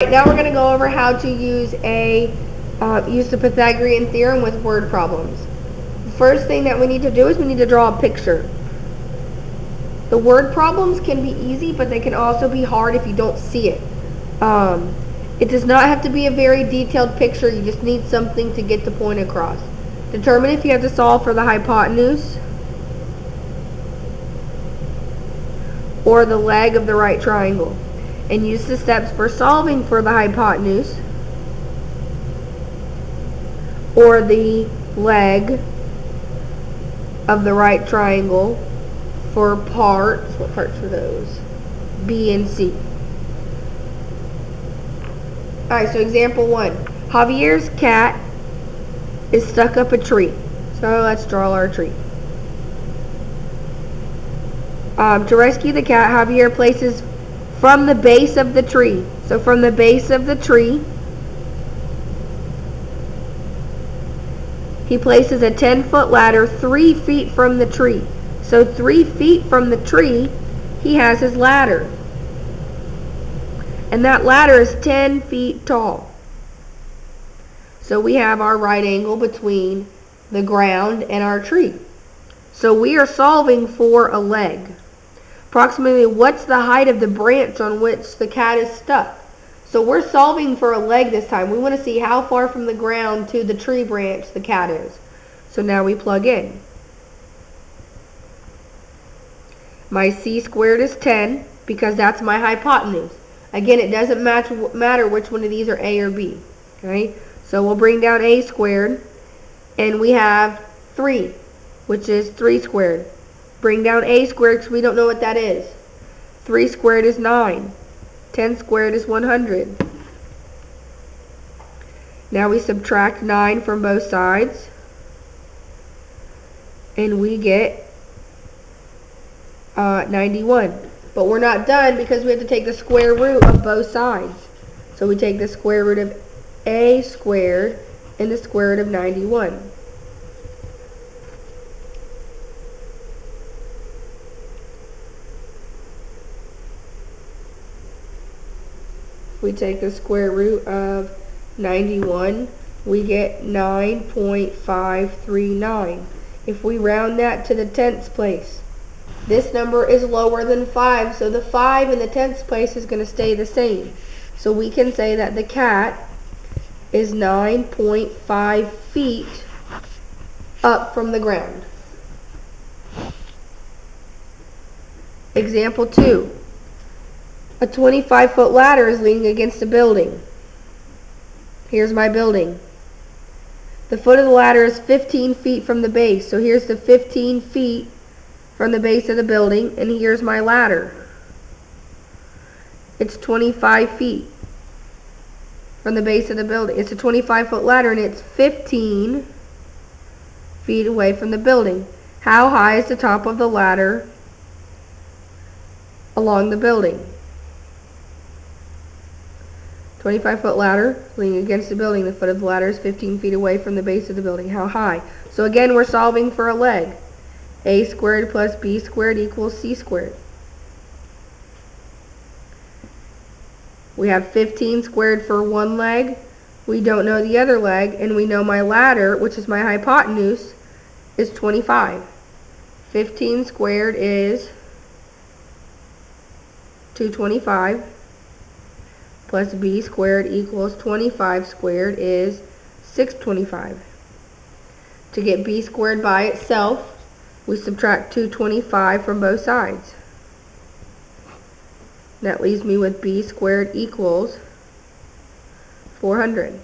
Now we're going to go over how to use use the Pythagorean theorem with word problems. The first thing that we need to do is we need to draw a picture. The word problems can be easy, but they can also be hard if you don't see it. It does not have to be a very detailed picture. You just need something to get the point across. Determine if you have to solve for the hypotenuse or the leg of the right triangle, and use the steps for solving for the hypotenuse or the leg of the right triangle for parts. What parts are those? B and C. Alright, so example 1. Javier's cat is stuck up a tree. So let's draw our tree. To rescue the cat, Javier places from the base of the tree. So from the base of the tree, he places a 10-foot ladder 3 feet from the tree. So 3 feet from the tree, he has his ladder. And that ladder is 10 feet tall. So we have our right angle between the ground and our tree. So we are solving for a leg. Approximately, what's the height of the branch on which the cat is stuck? So we're solving for a leg this time. We want to see how far from the ground to the tree branch the cat is. So now we plug in. My c squared is 10 because that's my hypotenuse. Again, it doesn't matter which one of these are a or b. Okay? So we'll bring down a squared, and we have 3, which is 3 squared. Bring down a squared because we don't know what that is. 3 squared is 9. 10 squared is 100. Now we subtract 9 from both sides, and we get 91. But we're not done because we have to take the square root of both sides. So we take the square root of a squared and the square root of 91. We take the square root of 91, we get 9.539. If we round that to the 10th place, this number is lower than 5, so the 5 in the 10th place is going to stay the same. So we can say that the cat is 9.5 feet up from the ground. Example 2. A 25-foot ladder is leaning against a building. Here's my building. The foot of the ladder is 15 feet from the base. So here's the 15 feet from the base of the building, and here's my ladder. It's 25 feet from the base of the building. It's a 25-foot ladder, and it's 15 feet away from the building. How high is the top of the ladder along the building? 25-foot ladder leaning against the building. The foot of the ladder is 15 feet away from the base of the building. How high? So again, we're solving for a leg. A squared plus b squared equals c squared. We have 15 squared for one leg. We don't know the other leg, and we know my ladder, which is my hypotenuse, is 25. 15 squared is 225. Plus b squared equals 25 squared is 625. To get b squared by itself, we subtract 225 from both sides. That leaves me with b squared equals 400.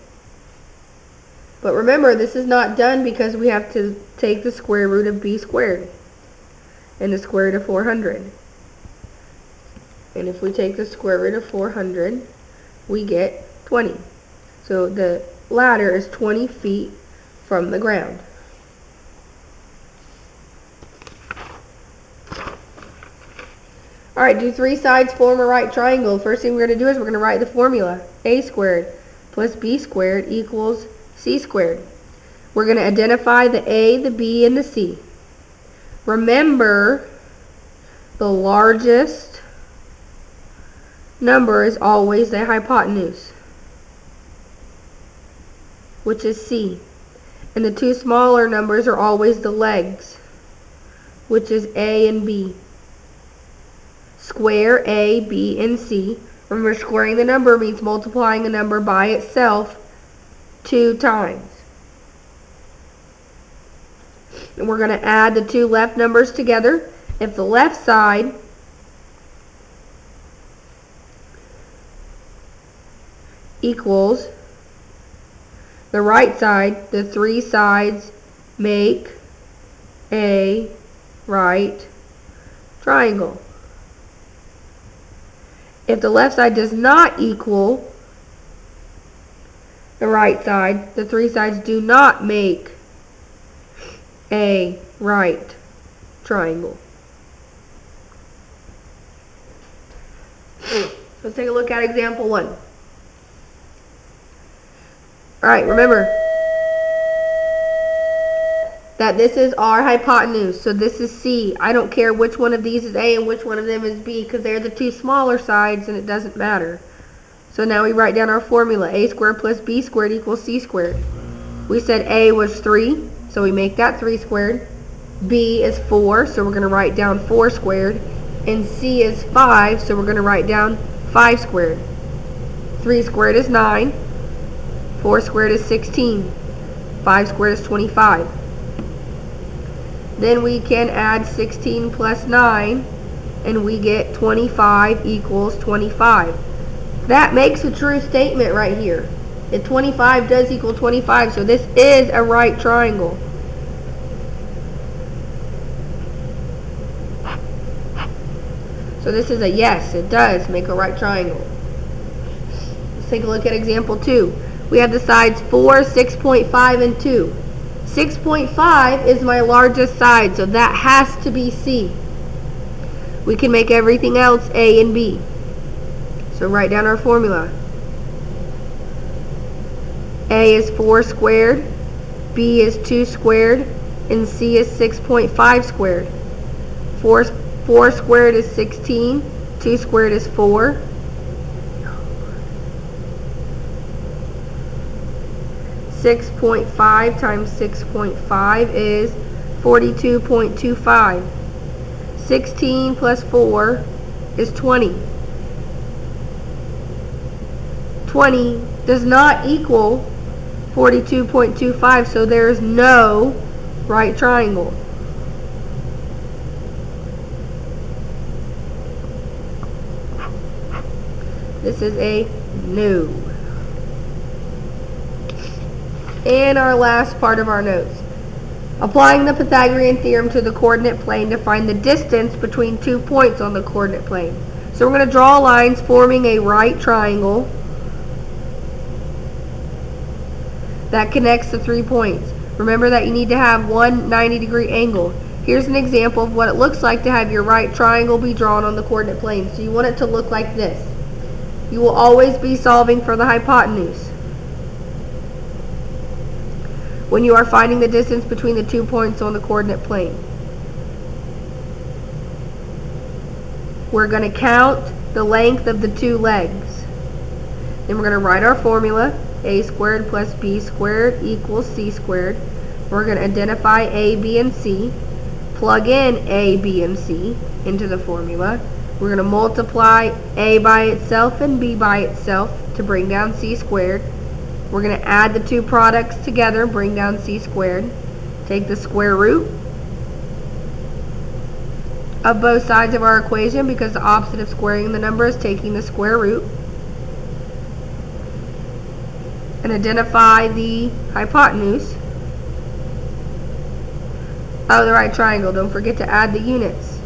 But remember, this is not done because we have to take the square root of b squared and the square root of 400. And if we take the square root of 400, we get 20. So the ladder is 20 feet from the ground. Alright, do 3 sides form a right triangle? First thing we're going to do is we're going to write the formula. A squared plus b squared equals c squared. We're going to identify the a, the b, and the c. Remember, the largest number is always the hypotenuse, which is C. And the two smaller numbers are always the legs, which is A and B. Square A, B, and C. Remember, squaring the number means multiplying a number by itself 2 times. And we're going to add the two left numbers together. If the left side equals the right side, the three sides make a right triangle. If the left side does not equal the right side, the three sides do not make a right triangle. Let's take a look at example 1. Alright, remember that this is our hypotenuse, so this is C. I don't care which one of these is A and which one of them is B, because they're the two smaller sides and it doesn't matter. So now we write down our formula. A squared plus B squared equals C squared. We said A was 3, so we make that 3 squared. B is 4, so we're going to write down 4 squared. And C is 5, so we're going to write down 5 squared. 3 squared is 9. 4 squared is 16. 5 squared is 25. Then we can add 16 plus 9, and we get 25 equals 25. That makes a true statement right here. That 25 does equal 25, so this is a right triangle. So this is a yes, it does make a right triangle. Let's take a look at example 2. We have the sides 4, 6.5, and 2. 6.5 is my largest side, so that has to be C. We can make everything else A and B. So write down our formula. A is 4 squared, B is 2 squared, and C is 6.5 squared. 4 squared is 16, 2 squared is 4. 6.5 times 6.5 is 42.25. 16 plus 4 is 20. 20 does not equal 42.25, so there is no right triangle. This is a no. And our last part of our notes. Applying the Pythagorean theorem to the coordinate plane to find the distance between 2 points on the coordinate plane. So we're going to draw lines forming a right triangle that connects the 3 points. Remember that you need to have one 90-degree angle. Here's an example of what it looks like to have your right triangle be drawn on the coordinate plane. So you want it to look like this. You will always be solving for the hypotenuse when you are finding the distance between the 2 points on the coordinate plane. We're going to count the length of the 2 legs. Then we're going to write our formula. A squared plus B squared equals C squared. We're going to identify A, B, and C. Plug in A, B, and C into the formula. We're going to multiply A by itself and B by itself to bring down C squared. We're going to add the two products together, bring down C squared. Take the square root of both sides of our equation, because the opposite of squaring the number is taking the square root. And identify the hypotenuse of the right triangle. Don't forget to add the units.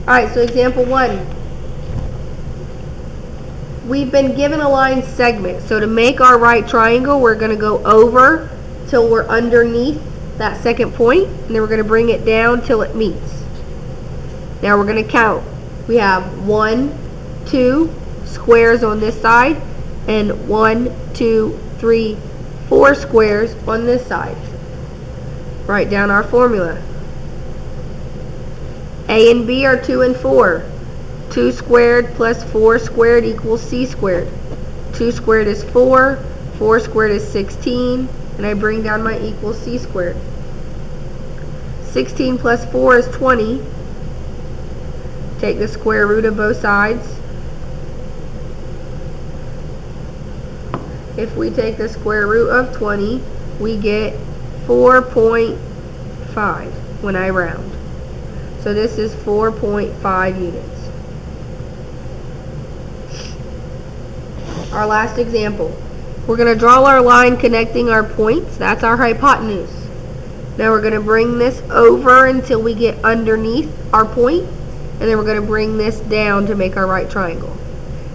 Alright, so example 1. We've been given a line segment. So to make our right triangle, we're going to go over till we're underneath that second point, and then we're going to bring it down till it meets. Now we're going to count. We have 1, 2 squares on this side, and 1, 2, 3, 4 squares on this side. Write down our formula. A and B are 2 and 4. 2 squared plus 4 squared equals c squared. 2 squared is 4, 4 squared is 16, and I bring down my equals c squared. 16 plus 4 is 20. Take the square root of both sides. If we take the square root of 20, we get 4.5 when I round. So this is 4.5 units. Our last example. We're going to draw our line connecting our points. That's our hypotenuse. Now we're going to bring this over until we get underneath our point, and then we're going to bring this down to make our right triangle.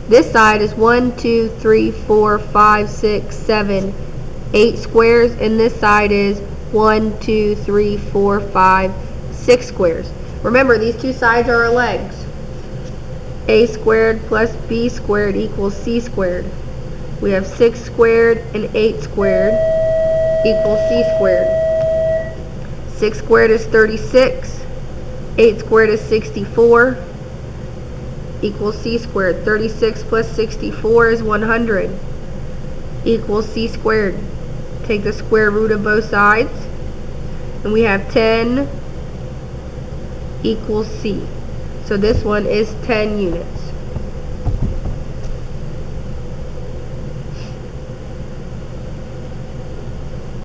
This side is 1, 2, 3, 4, 5, 6, 7, 8 squares, and this side is 1, 2, 3, 4, 5, 6 squares. Remember, these two sides are our legs. A squared plus b squared equals c squared. We have 6 squared and 8 squared equals c squared. 6 squared is 36. 8 squared is 64 equals c squared. 36 plus 64 is 100 equals c squared. Take the square root of both sides, and we have 10 equals c. So this one is 10 units.